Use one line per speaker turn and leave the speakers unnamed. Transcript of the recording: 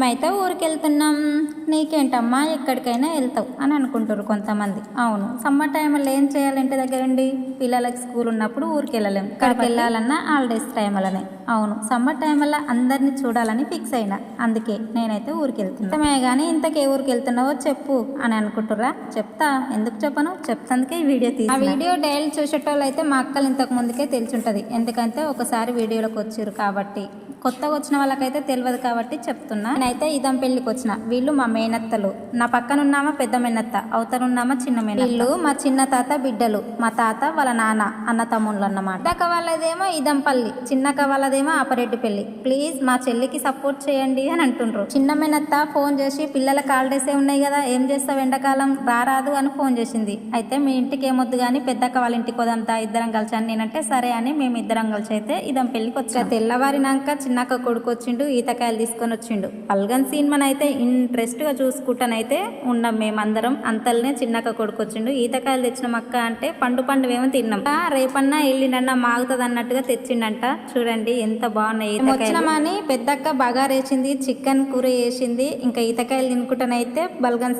మేమైతే ఊరికెళ్తున్నాం. నీకేంటమ్మా ఎక్కడికైనా వెళ్తావు అని అనుకుంటారు కొంతమంది. అవును, సమ్మర్ టైంలో ఏం చేయాలి? ఇంటి దగ్గర ఉండి పిల్లలకి స్కూల్ ఉన్నప్పుడు ఊరికి వెళ్ళలేం. ఇక్కడికి వెళ్ళాలన్నా హాలిడేస్ టైంలోనే. అవును, సమ్మర్ టైంలో అందరినీ చూడాలని ఫిక్స్ అయినా, అందుకే నేనైతే ఊరికి వెళ్తున్నా. కానీ ఇంతకే ఊరికి వెళ్తున్నావో చెప్పు అని అనుకుంటురా? చెప్తా, ఎందుకు చెప్పను, చెప్తాందుకే ఈ వీడియో తీసి. ఆ వీడియో డైలీ చూసేటోళ్ళు అయితే మా అక్కలు ఇంతకు ముందుకే తెలిసి ఎందుకంటే ఒకసారి వీడియోలోకి వచ్చారు కాబట్టి. కొత్తగా వచ్చిన వాళ్ళకైతే తెలియదు కాబట్టి చెప్తున్నా. నేనైతే ఇదం పెళ్లికి వచ్చిన. వీళ్ళు మా మేనత్తలు. నా పక్కన ఉన్నామా పెద్ద మేనత్త, అవతలున్నామా చిన్న మేనత్త. వీళ్ళు మా చిన్న తాత బిడ్డలు, మా తాత వాళ్ళ నాన్న అన్న తమ్ముళ్ళు అన్నమాట. పెద్దక్క వాళ్ళదేమో ఇదంపల్లి, చిన్నక్క వాళ్ళదేమో అపరెడ్డిపల్లి. ప్లీజ్ మా చెల్లికి సపోర్ట్ చేయండి అని అంటుండ్రు. చిన్న మేనత్త ఫోన్ చేసి పిల్లల హాలిడేసే ఉన్నాయి కదా, ఏం చేస్తావు ఎండాకాలం, రారాదు అని ఫోన్ చేసింది. అయితే మీ ఇంటికి ఏమొద్దు కానీ పెద్దక్క వాళ్ళ ఇంటికి వదంతా ఇద్దరం కలిసి అని నేనంటే సరే అని మేము ఇద్దరం కలిసి అయితే ఇదం పెళ్లికి వచ్చా. తెల్లవారినాక చిన్నక్క కొడుకు వచ్చిండు, ఈతకాయలు తీసుకొని వచ్చిండు. పల్గన్ సినిమాని అయితే ఇంట్రెస్ట్గా చూసుకుంటానైతే ఉన్నాం మేమందరం. అంతల్నే చిన్నక్క కొడుకు వచ్చిండు, ఈతకాయలు తెచ్చిన అక్క అంటే పండు ఏమో తిన్నాం. రేపన్నా ఎల్లిండన్నా మాగుతుంది అన్నట్టుగా తెచ్చిండంట. చూడండి ఎంత బాగున్నాయి వచ్చినామని. పెద్దక్క బగారేసింది, చికెన్ కూర వేసింది, ఇంకా ఈతకాయలు తినుకుంటానైతే బల్గన్